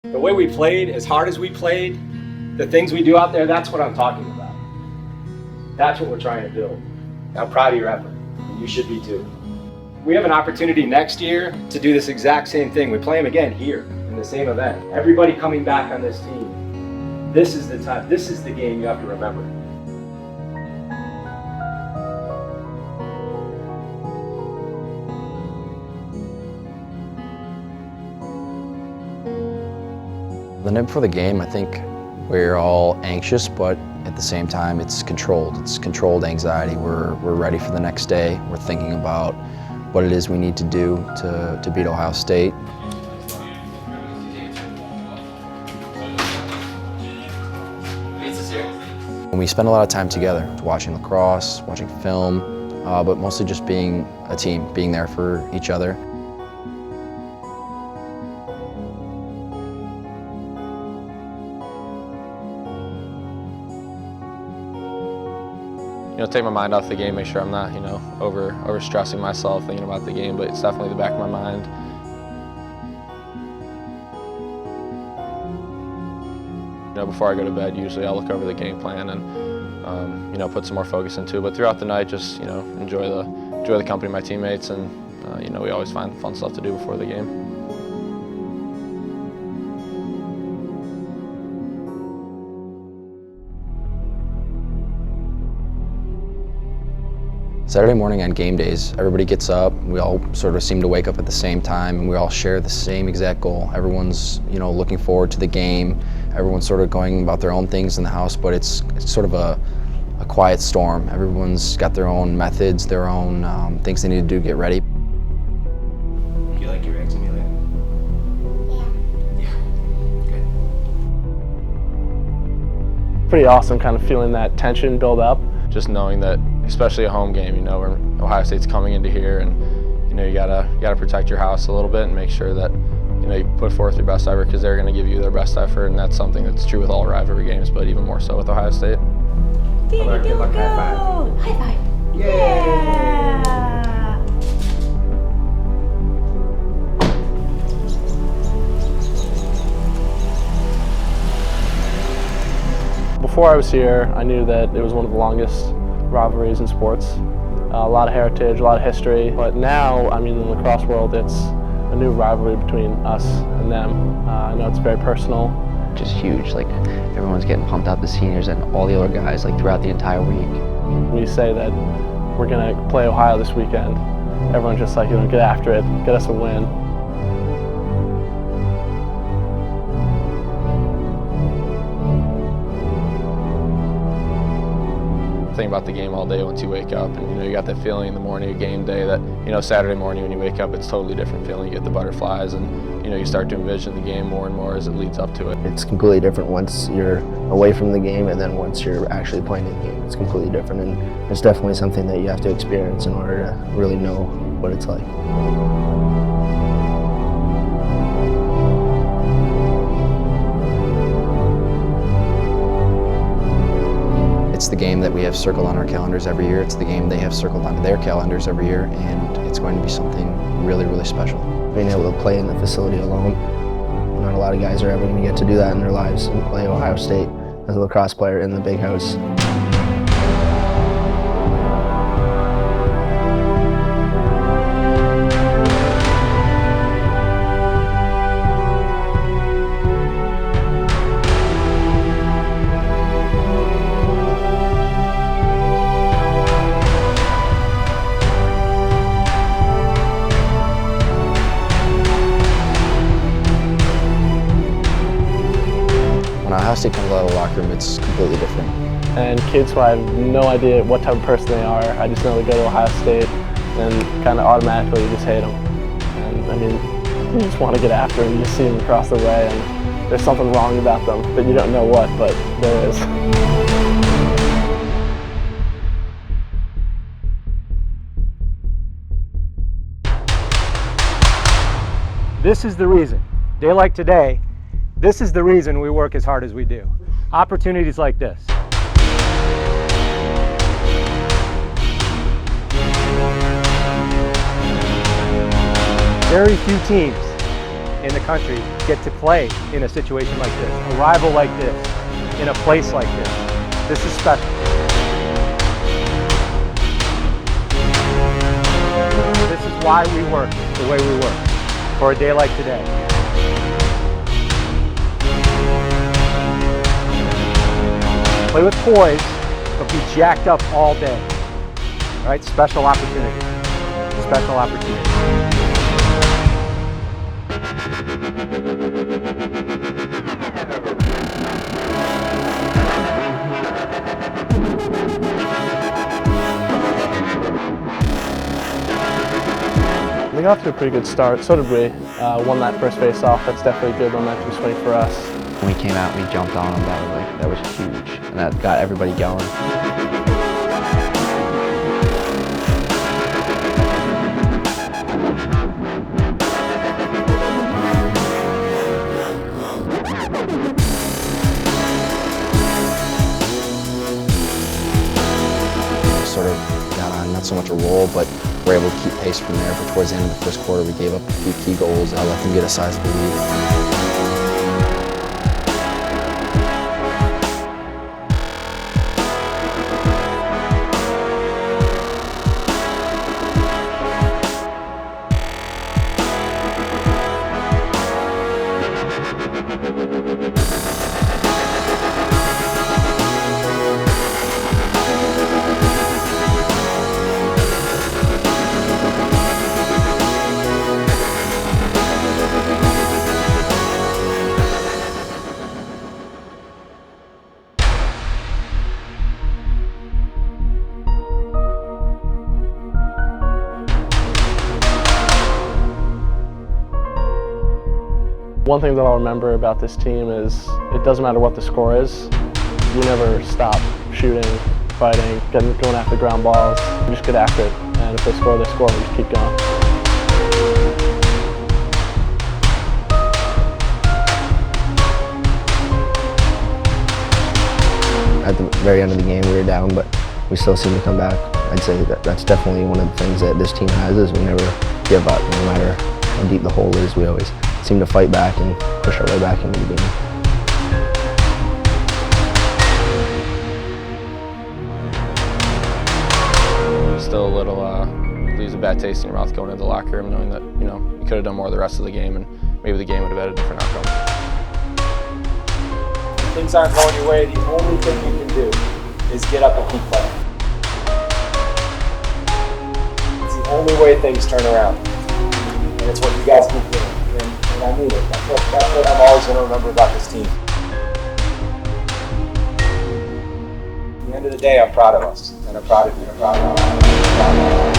The way we played, as hard as we played, the things we do out there, that's what I'm talking about. That's what we're trying to build. I'm proud of your effort, and you should be too. We have an opportunity next year to do this exact same thing. We play them again here in the same event. Everybody coming back on this team. This is the time, this is the game you have to remember. The night before the game, I think we're all anxious, but at the same time, it's controlled. It's controlled anxiety. We're ready for the next day. We're thinking about what it is we need to do to beat Ohio State. And we spend a lot of time together, watching lacrosse, watching film, but mostly just being a team, being there for each other. Take my mind off the game, make sure I'm not, over stressing myself thinking about the game, but it's definitely the back of my mind. Before I go to bed, usually I'll look over the game plan and, put some more focus into it. But throughout the night, just, enjoy the company of my teammates, and, we always find fun stuff to do before the game. Saturday morning on game days, everybody gets up. We all sort of seem to wake up at the same time, and we all share the same exact goal. Everyone's, looking forward to the game. Everyone's sort of going about their own things in the house, but it's sort of a quiet storm. Everyone's got their own methods, their own things they need to do to get ready. Do you like your eggs, Amelia? Yeah. Good. Pretty awesome, kind of feeling that tension build up. Just knowing that, especially a home game, where Ohio State's coming into here, and you gotta protect your house a little bit and make sure that you put forth your best effort, because they're going to give you their best effort, and that's something that's true with all rivalry games, but even more so with Ohio State. Good luck, high five. High five. Yay! Yeah. Before I was here, I knew that it was one of the longest rivalries in sports. A lot of heritage, a lot of history, but now, in the lacrosse world, it's a new rivalry between us and them. I know it's very personal. Just huge, everyone's getting pumped up, the seniors and all the other guys, throughout the entire week. We say that we're gonna play Ohio this weekend. Everyone's just get after it, get us a win. Think about the game all day once you wake up, and you got that feeling in the morning of game day that Saturday morning when you wake up, it's a totally different feeling. You get the butterflies, and you start to envision the game more and more as it leads up to it. It's completely different once you're away from the game, and then once you're actually playing in the game, it's completely different, and it's definitely something that you have to experience in order to really know what it's like. It's the game that we have circled on our calendars every year. It's the game they have circled on their calendars every year, and it's going to be something really, really special. Being able to play in the facility alone, not a lot of guys are ever going to get to do that in their lives, and play Ohio State as a lacrosse player in the big house. When Ohio State comes out of the locker room, it's completely different. And kids who I have no idea what type of person they are, I just know they go to Ohio State and kind of automatically you just hate them. And you just want to get after them. You just see them across the way, and there's something wrong about them, but you don't know what, but there is. This is the reason. Day like today, this is the reason we work as hard as we do. Opportunities like this. Very few teams in the country get to play in a situation like this, a rival like this, in a place like this. This is special. This is why we work the way we work, for a day like today. Play with poise, but be jacked up all day. All right, special opportunity. Special opportunity. We got off to a pretty good start, so did we. Won that first face off, that's definitely a good momentum swing for us. When we came out and we jumped on them, that was huge, and that got everybody going. Sort of got on not so much a roll, but we're able to keep pace from there. But towards the end of the first quarter, we gave up a few key goals. I let them get a sizable lead. One thing that I'll remember about this team is it doesn't matter what the score is. We never stop shooting, fighting, going after ground balls. We just get after it. And if they score, they score. We just keep going. At the very end of the game, we were down, but we still seem to come back. I'd say that that's definitely one of the things that this team has is we never give up. No matter how deep the hole is, we always seem to fight back and push our way back into the game. Still a little leaves a bad taste in your mouth going into the locker room, knowing that you could have done more the rest of the game, and maybe the game would have had a different outcome. If things aren't going your way, the only thing you can do is get up and keep playing. It's the only way things turn around, and it's what you guys keep doing. And I mean it. That's what I'm always going to remember about this team. At the end of the day, I'm proud of us, and I'm proud of you. I'm proud of us.